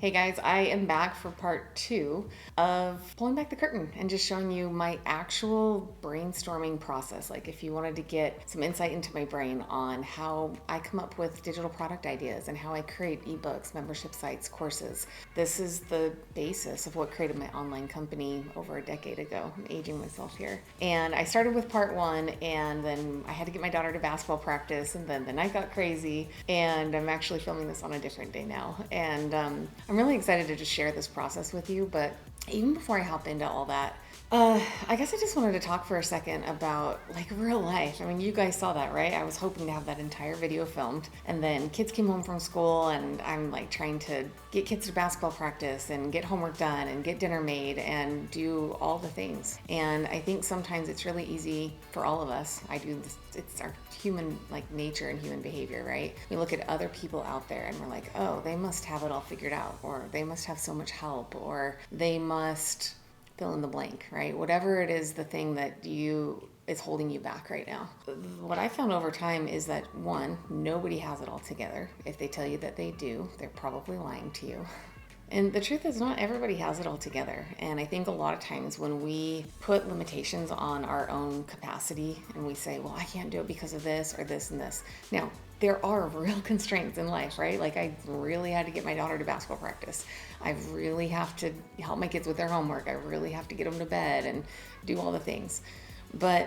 Hey guys, I am back for part 2 of pulling back the curtain and just showing you my actual brainstorming process. Like, if you wanted to get some insight into my brain on how I come up with digital product ideas and how I create ebooks, membership sites, courses, this is the basis of what created my online company over a decade ago. I'm aging myself here. And I started with part 1, and then I had to get my daughter to basketball practice, and then the night got crazy, and I'm actually filming this on a different day now. And I'm really excited to just share this process with you, but even before I hop into all that, I guess I just wanted to talk for a second about like real life. I mean, you guys saw that, right? I was hoping to have that entire video filmed, and then kids came home from school, and I'm like trying to get kids to basketball practice and get homework done and get dinner made and do all the things. And I think sometimes it's really easy for all of us. I do this, it's our human like nature and human behavior, right? We look at other people out there and we're like, oh, they must have it all figured out, or they must have so much help, or they must fill in the blank, right? Whatever it is, the thing that is holding you back right now. What I found over time is that one, nobody has it all together. If they tell you that they do, they're probably lying to you. And the truth is, not everybody has it all together. And I think a lot of times when we put limitations on our own capacity and we say, well, I can't do it because of this or this and this. Now, there are real constraints in life, right? Like, I really had to get my daughter to basketball practice. I really have to help my kids with their homework. I really have to get them to bed and do all the things. But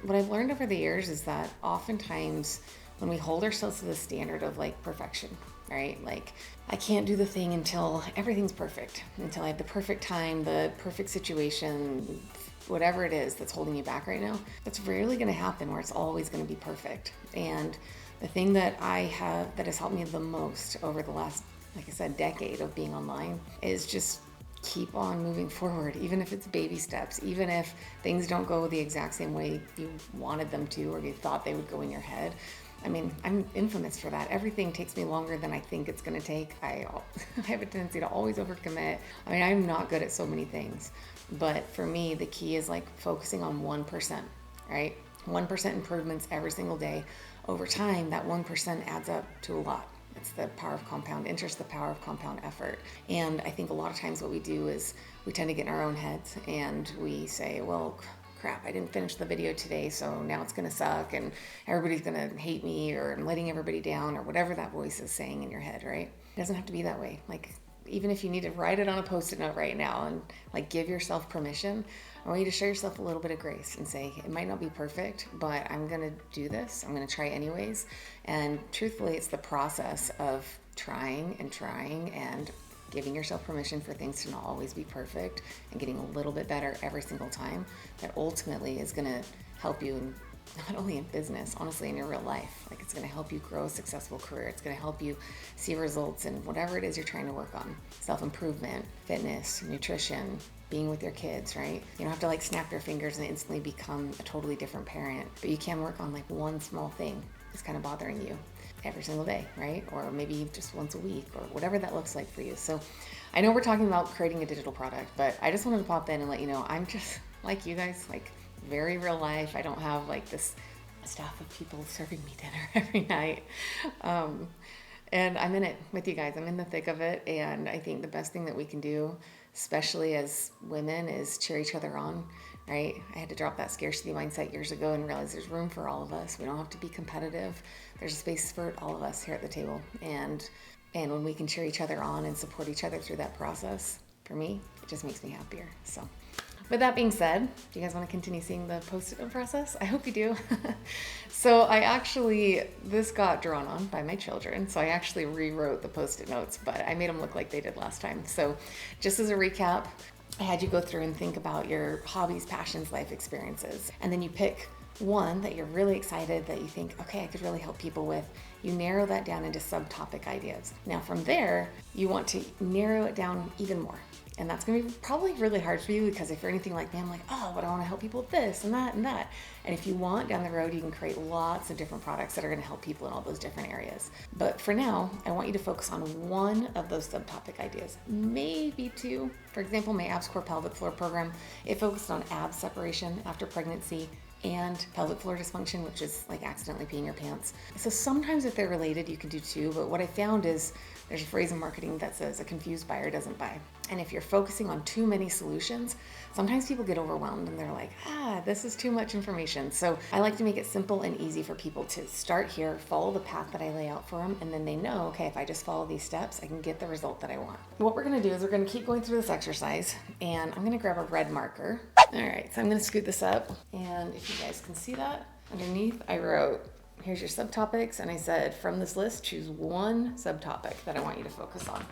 what I've learned over the years is that oftentimes when we hold ourselves to the standard of like perfection, right? Like, I can't do the thing until everything's perfect, until I have the perfect time, the perfect situation, whatever it is that's holding you back right now. That's rarely going to happen where it's always going to be perfect. And the thing that that has helped me the most over the last, like I said, decade of being online is just keep on moving forward, even if it's baby steps, even if things don't go the exact same way you wanted them to or you thought they would go in your head. I mean, I'm infamous for that. Everything takes me longer than I think it's going to take. I have a tendency to always overcommit. I mean, I'm not good at so many things. But for me, the key is like focusing on 1%, right? 1% improvements every single day. Over time, that 1% adds up to a lot. It's the power of compound interest, the power of compound effort. And I think a lot of times what we do is we tend to get in our own heads and we say, well, crap, I didn't finish the video today, so now it's going to suck and everybody's going to hate me, or I'm letting everybody down, or whatever that voice is saying in your head, right? It doesn't have to be that way. Like, even if you need to write it on a Post-it note right now and like give yourself permission, I want you to show yourself a little bit of grace and say, it might not be perfect, but I'm going to do this. I'm going to try anyways. And truthfully, it's the process of trying and giving yourself permission for things to not always be perfect and getting a little bit better every single time, that ultimately is going to help you not only in business, honestly, in your real life. Like, it's going to help you grow a successful career. It's going to help you see results in whatever it is you're trying to work on. Self-improvement, fitness, nutrition, being with your kids, right? You don't have to like snap your fingers and instantly become a totally different parent, but you can work on like one small thing that's kind of bothering you every single day, right? Or maybe just once a week, or whatever that looks like for you. So I know we're talking about creating a digital product, but I just wanted to pop in and let you know I'm just like you guys, like very real life. I don't have like this staff of people serving me dinner every night. And I'm in it with you guys. I'm in the thick of it. And I think the best thing that we can do, especially as women, is cheer each other on, right? I had to drop that scarcity mindset years ago and realize there's room for all of us. We don't have to be competitive. There's a space for all of us here at the table. And when we can cheer each other on and support each other through that process, for me, it just makes me happier. So with that being said, do you guys want to continue seeing the Post-it note process? I hope you do. So this got drawn on by my children, so I actually rewrote the Post-it notes, but I made them look like they did last time. So just as a recap, I had you go through and think about your hobbies, passions, life experiences, and then you pick one that you're really excited, that you think, okay, I could really help people with. You narrow that down into subtopic ideas. Now from there, you want to narrow it down even more. And that's going to be probably really hard for you, because if you're anything like me, I'm like, oh, but I want to help people with this and that and that. And if you want, down the road, you can create lots of different products that are going to help people in all those different areas. But for now, I want you to focus on one of those subtopic ideas, maybe two. For example, my Abs Core Pelvic Floor program, it focused on ab separation after pregnancy and pelvic floor dysfunction, which is like accidentally peeing your pants. So sometimes if they're related, you can do two, but what I found is there's a phrase in marketing that says a confused buyer doesn't buy. And if you're focusing on too many solutions, sometimes people get overwhelmed and they're like, this is too much information. So I like to make it simple and easy for people to start here, follow the path that I lay out for them, and then they know, okay, if I just follow these steps, I can get the result that I want. What we're gonna do is we're gonna keep going through this exercise, and I'm gonna grab a red marker. All right, so I'm gonna scoot this up, and if you guys can see that, underneath I wrote, here's your subtopics, and I said, from this list, choose one subtopic that I want you to focus on.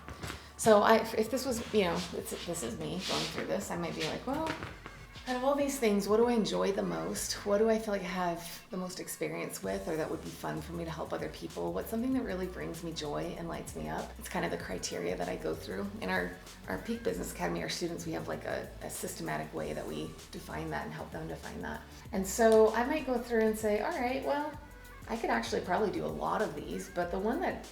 So if this was, this is me going through this, I might be like, well, out of all these things, what do I enjoy the most? What do I feel like I have the most experience with, or that would be fun for me to help other people? What's something that really brings me joy and lights me up? It's kind of the criteria that I go through. In our Peak Business Academy, our students, we have like a systematic way that we define that and help them define that. And so I might go through and say, all right, well, I could actually probably do a lot of these, but the one that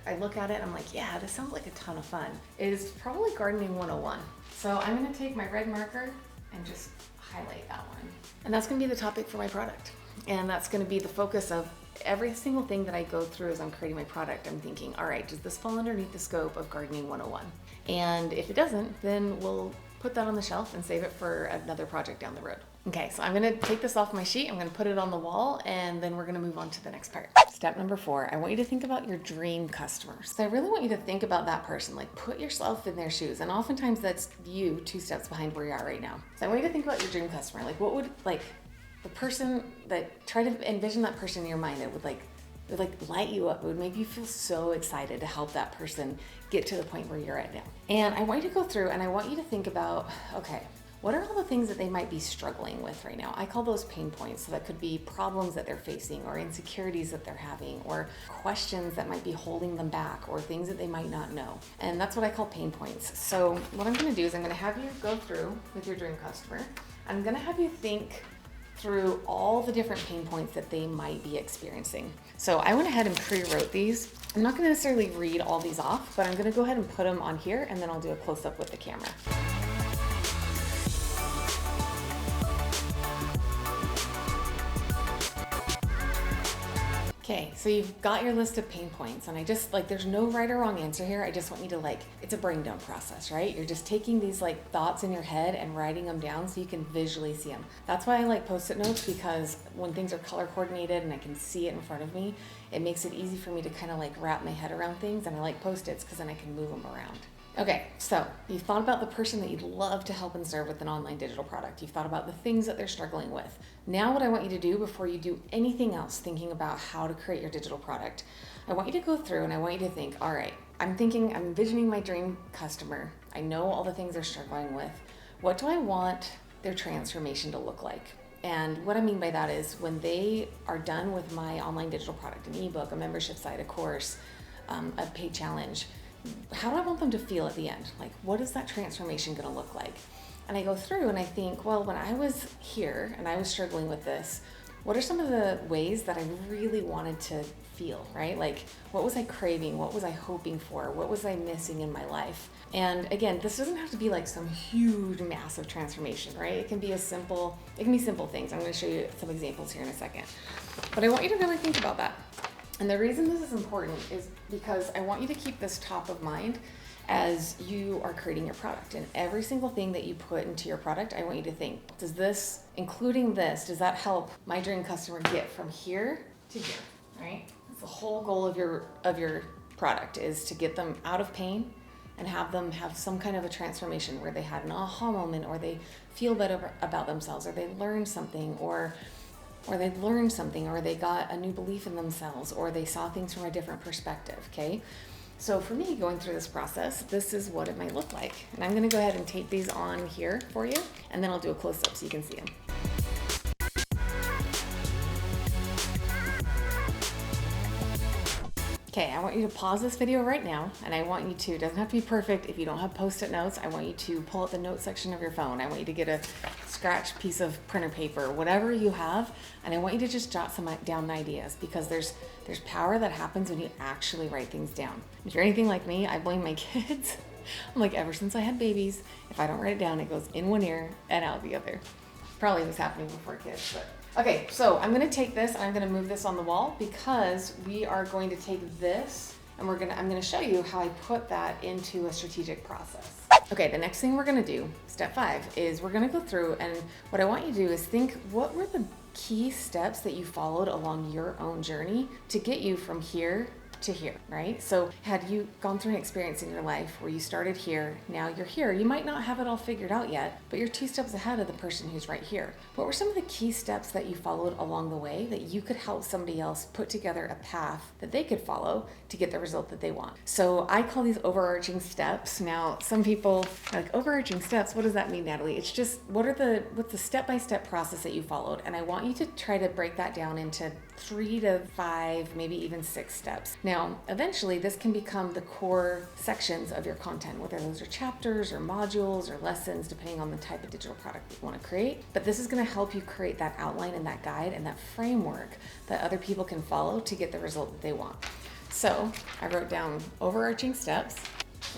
I look at it and I'm like, yeah, this sounds like a ton of fun, is probably Gardening 101. So I'm gonna take my red marker and just highlight that one. And that's gonna be the topic for my product. And that's gonna be the focus of every single thing that I go through as I'm creating my product. I'm thinking, all right, does this fall underneath the scope of Gardening 101? And if it doesn't, then we'll put that on the shelf and save it for another project down the road. Okay, so I'm gonna take this off my sheet, I'm gonna put it on the wall, and then we're gonna move on to the next part. Step number 4, I want you to think about your dream customers. So I really want you to think about that person, like put yourself in their shoes. And oftentimes that's you 2 steps behind where you are right now. So I want you to think about your dream customer. Like what would, the person that, try to envision that person in your mind that would light you up. It would make you feel so excited to help that person get to the point where you're at now. And I want you to go through and I want you to think about, okay, what are all the things that they might be struggling with right now? I call those pain points. So that could be problems that they're facing, or insecurities that they're having, or questions that might be holding them back, or things that they might not know. And that's what I call pain points. So what I'm gonna do is I'm gonna have you go through with your dream customer. I'm gonna have you think through all the different pain points that they might be experiencing. So I went ahead and pre-wrote these. I'm not gonna necessarily read all these off, but I'm gonna go ahead and put them on here, and then I'll do a close-up with the camera. Okay, so you've got your list of pain points, and I just there's no right or wrong answer here. I just want you to it's a brain dump process, right? You're just taking these thoughts in your head and writing them down so you can visually see them. That's why I like Post-it notes, because when things are color coordinated and I can see it in front of me, it makes it easy for me to kind of wrap my head around things, and I like Post-its because then I can move them around. Okay, so you've thought about the person that you'd love to help and serve with an online digital product. You've thought about the things that they're struggling with. Now what I want you to do before you do anything else thinking about how to create your digital product, I want you to go through and I want you to think, all right, I'm envisioning my dream customer. I know all the things they're struggling with. What do I want their transformation to look like? And what I mean by that is when they are done with my online digital product, an ebook, a membership site, a course, a paid challenge, how do I want them to feel at the end? What is that transformation going to look like? And I go through and I think, well, when I was here and I was struggling with this, what are some of the ways that I really wanted to feel, right? What was I craving? What was I hoping for? What was I missing in my life? And again, this doesn't have to be some huge, massive transformation, right? It can be simple things. I'm going to show you some examples here in a second. But I want you to really think about that. And the reason this is important is because I want you to keep this top of mind as you are creating your product. And every single thing that you put into your product, I want you to think, does that help my dream customer get from here to here, right? That's the whole goal of your product, is to get them out of pain and have them have some kind of a transformation where they had an aha moment, or they feel better about themselves, or they learned something, or they got a new belief in themselves, or they saw things from a different perspective, okay? So for me, going through this process, this is what it might look like. And I'm gonna go ahead and tape these on here for you, and then I'll do a close-up so you can see them. Okay, I want you to pause this video right now, and I want you to, it doesn't have to be perfect. If you don't have Post-it notes, I want you to pull out the notes section of your phone. I want you to get a scratch piece of printer paper, whatever you have, and I want you to just jot some down ideas, because there's power that happens when you actually write things down. If you're anything like me, I blame my kids. I'm ever since I had babies, if I don't write it down, it goes in one ear and out the other. Probably was happening before kids, but Okay, so I'm gonna take this and I'm gonna move this on the wall because we are going to take this and I'm gonna show you how I put that into a strategic process. Okay, the next thing we're gonna do, step 5, is we're gonna go through, and what I want you to do is think, what were the key steps that you followed along your own journey to get you from here to here, right? So had you gone through an experience in your life where you started here, now you're here, you might not have it all figured out yet, but you're 2 steps ahead of the person who's right here. What were some of the key steps that you followed along the way that you could help somebody else put together a path that they could follow to get the result that they want? So I call these overarching steps. Now, some people are like, overarching steps, what does that mean, Natalie? It's just, what's the step-by-step process that you followed? And I want you to try to break that down into 3 to 5, maybe even 6 steps. Now, eventually this can become the core sections of your content, whether those are chapters or modules or lessons, depending on the type of digital product that you want to create. But this is going to help you create that outline and that guide and that framework that other people can follow to get the result that they want. So I wrote down overarching steps.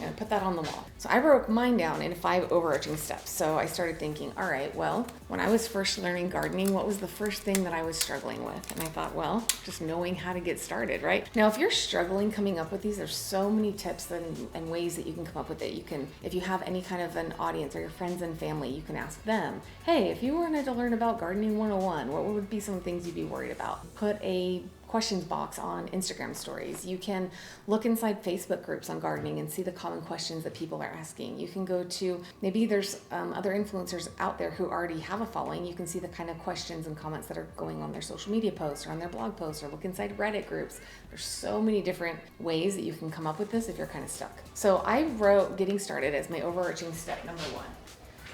And I put that on the wall. So I broke mine down into 5 overarching steps. So I started thinking, all right, well, when I was first learning gardening, what was the first thing that I was struggling with? And I thought, well, just knowing how to get started, right? Now, if you're struggling coming up with these, there's so many tips and ways that you can come up with it. You can, if you have any kind of an audience or your friends and family, you can ask them, hey, if you wanted to learn about gardening 101, what would be some things you'd be worried about? Put a questions box on Instagram stories. You can look inside Facebook groups on gardening and see the common questions that people are asking. You can go to, maybe there's other influencers out there who already have a following. You can see the kind of questions and comments that are going on their social media posts or on their blog posts, or look inside Reddit groups. There's so many different ways that you can come up with this if you're kind of stuck. So I wrote getting started as my overarching step number 1.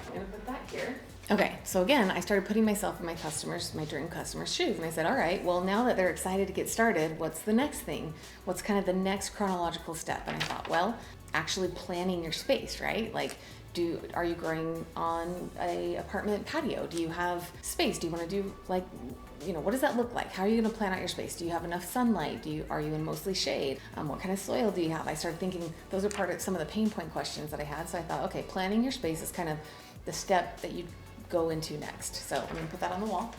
I'm gonna put that here. Okay, so again, I started putting myself in my dream customers' shoes. And I said, all right, well, now that they're excited to get started, what's the next thing? What's kind of the next chronological step? And I thought, well, actually planning your space, right? Like, are you growing on a apartment patio? Do you have space? Do you want to do what does that look like? How are you going to plan out your space? Do you have enough sunlight? Are you in mostly shade? What kind of soil do you have? I started thinking those are part of some of the pain point questions that I had. So I thought, okay, planning your space is kind of the step that you go into next. So I'm going to put that on the wall.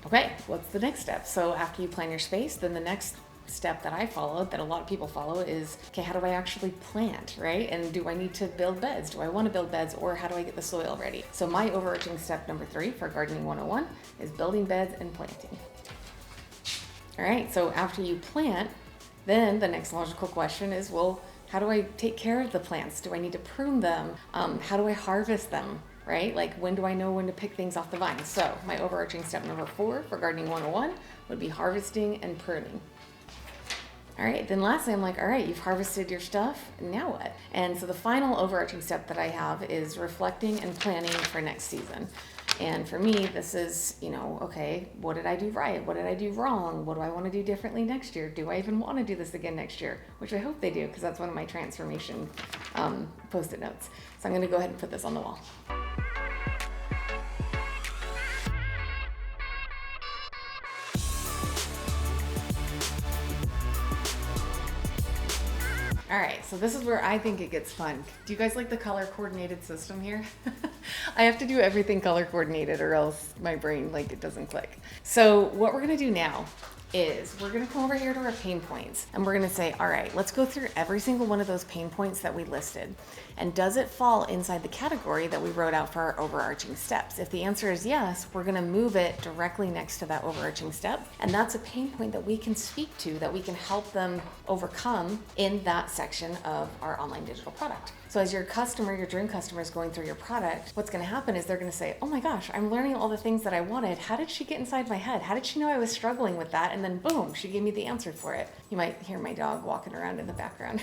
Okay, what's the next step? So after you plan your space, then the next step that I followed, that a lot of people follow, is, okay, how do I actually plant, right? And do I need to build beds? Do I want to build beds, or how do I get the soil ready? So my overarching step number 3 for Gardening 101 is building beds and planting. All right, so after you plant, then the next logical question is, well, how do I take care of the plants? Do I need to prune them? How do I harvest them? Right? Like, when do I know when to pick things off the vine? So my overarching step number 4 for Gardening 101 would be harvesting and pruning. All right, then lastly, I'm like, all right, you've harvested your stuff, now what? And so the final overarching step that I have is reflecting and planning for next season. And for me, this is, okay, what did I do right? What did I do wrong? What do I want to do differently next year? Do I even want to do this again next year? Which I hope they do, because that's one of my transformation Post-it notes. So I'm going to go ahead and put this on the wall. All right, so this is where I think it gets fun. Do you guys like the color coordinated system here? I have to do everything color coordinated or else my brain, it doesn't click. So what we're gonna do now is we're gonna come over here to our pain points, and we're gonna say, all right, let's go through every single one of those pain points that we listed. And does it fall inside the category that we wrote out for our overarching steps? If the answer is yes, we're gonna move it directly next to that overarching step. And that's a pain point that we can speak to, that we can help them overcome in that section of our online digital product. So as your dream customer is going through your product, what's going to happen is they're going to say, oh my gosh, I'm learning all the things that I wanted. How did she get inside my head? How did she know I was struggling with that? And then boom, she gave me the answer for it. You might hear my dog walking around in the background.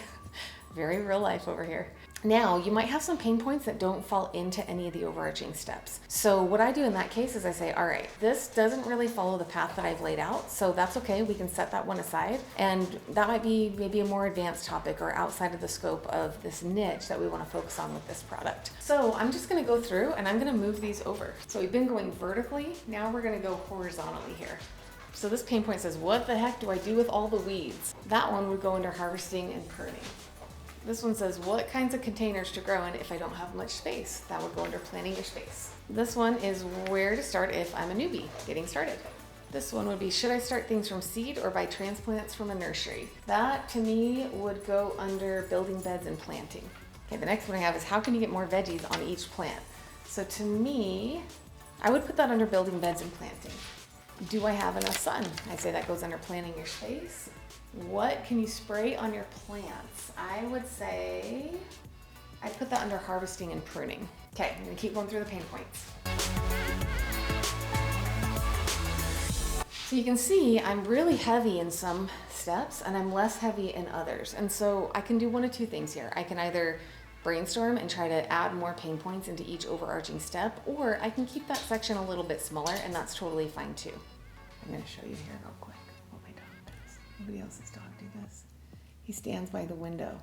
Very real life over here. Now, you might have some pain points that don't fall into any of the overarching steps. So what I do in that case is I say, all right, this doesn't really follow the path that I've laid out, so that's okay. We can set that one aside. And that might be maybe a more advanced topic or outside of the scope of this niche that we want to focus on with this product. So I'm just going to go through and I'm going to move these over. So we've been going vertically. Now we're going to go horizontally here. So this pain point says, what the heck do I do with all the weeds? That one would go under harvesting and pruning. This one says, what kinds of containers to grow in if I don't have much space? That would go under planning your space. This one is where to start if I'm a newbie getting started. This one would be, should I start things from seed or buy transplants from a nursery? That to me would go under building beds and planting. Okay, the next one I have is, how can you get more veggies on each plant? So to me, I would put that under building beds and planting. Do I have enough sun? I say that goes under planting your space. What can you spray on your plants? I would say I'd put that under harvesting and pruning. Okay, I'm gonna keep going through the pain points. So you can see I'm really heavy in some steps and I'm less heavy in others. And so I can do one of two things here. I can either brainstorm and try to add more pain points into each overarching step, or I can keep that section a little bit smaller, and that's totally fine too. I'm gonna show you here real quick what my dog does. Nobody else's dog do this. He stands by the window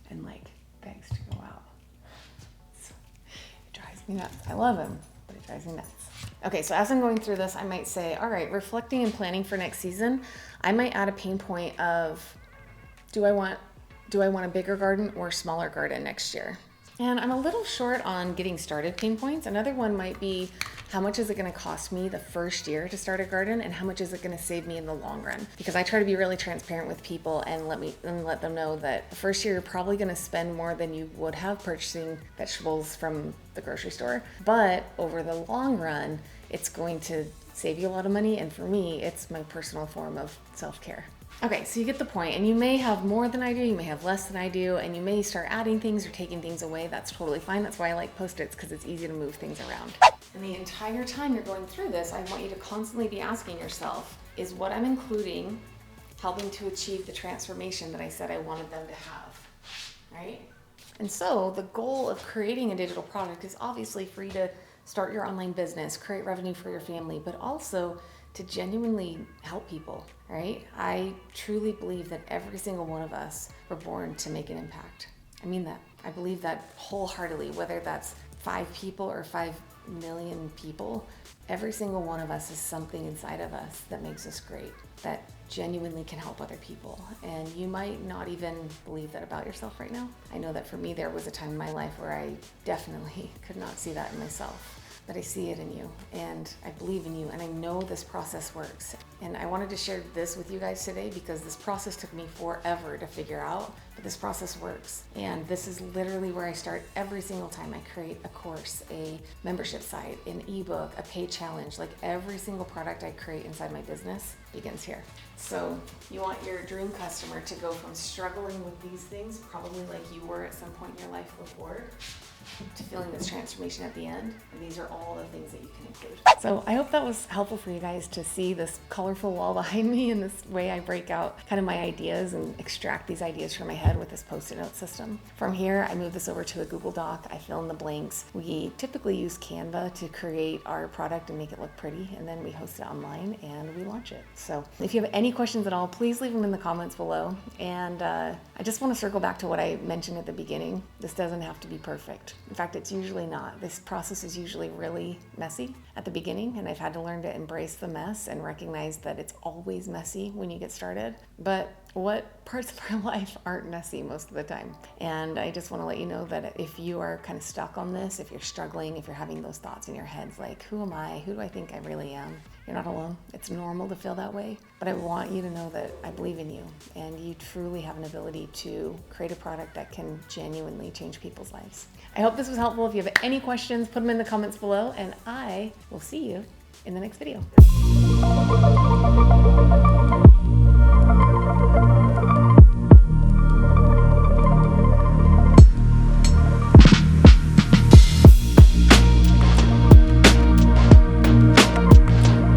and like begs to go out. So it drives me nuts. I love him, but it drives me nuts. Okay, so as I'm going through this, I might say, all right, reflecting and planning for next season, I might add a pain point of, do I want a bigger garden or smaller garden next year? And I'm a little short on getting started pain points. Another one might be, how much is it gonna cost me the first year to start a garden, and how much is it gonna save me in the long run? Because I try to be really transparent with people and let them know that the first year you're probably gonna spend more than you would have purchasing vegetables from the grocery store. But over the long run, it's going to save you a lot of money, and for me, it's my personal form of self-care. Okay, so you get the point, and you may have more than I do, you may have less than I do, and you may start adding things or taking things away. That's totally fine. That's why I like Post-its, because it's easy to move things around. And the entire time you're going through this, I want you to constantly be asking yourself, is what I'm including helping to achieve the transformation that I said I wanted them to have, right? And so the goal of creating a digital product is obviously for you to start your online business, create revenue for your family, but also to genuinely help people, right? I truly believe that every single one of us were born to make an impact. I mean that. I believe that wholeheartedly, whether that's 5 people or 5 million people, every single one of us is something inside of us that makes us great, that genuinely can help other people. And you might not even believe that about yourself right now. I know that for me, there was a time in my life where I definitely could not see that in myself. But I see it in you, and I believe in you, and I know this process works. And I wanted to share this with you guys today because this process took me forever to figure out, but this process works. And this is literally where I start every single time I create a course, a membership site, an ebook, a paid challenge. Like every single product I create inside my business begins here. So you want your dream customer to go from struggling with these things, probably like you were at some point in your life before, to feeling this transformation at the end. And these are all the things that you can include. So I hope that was helpful for you guys to see this colorful wall behind me and this way I break out kind of my ideas and extract these ideas from my head with this Post-it note system. From here, I move this over to a Google Doc. I fill in the blanks. We typically use Canva to create our product and make it look pretty, and then we host it online and we launch it. So if you have any questions at all, please leave them in the comments below. And I just want to circle back to what I mentioned at the beginning. This doesn't have to be perfect. In fact, it's usually not. This process is usually really messy at the beginning, and I've had to learn to embrace the mess and recognize that it's always messy when you get started. But what parts of our life aren't messy most of the time? And I just want to let you know that if you are kind of stuck on this, if you're struggling, if you're having those thoughts in your heads like, who am I? Who do I think I really am? You're not alone. It's normal to feel that way. But I want you to know that I believe in you, and you truly have an ability to create a product that can genuinely change people's lives. I hope this was helpful. If you have any questions, put them in the comments below, and I will see you in the next video.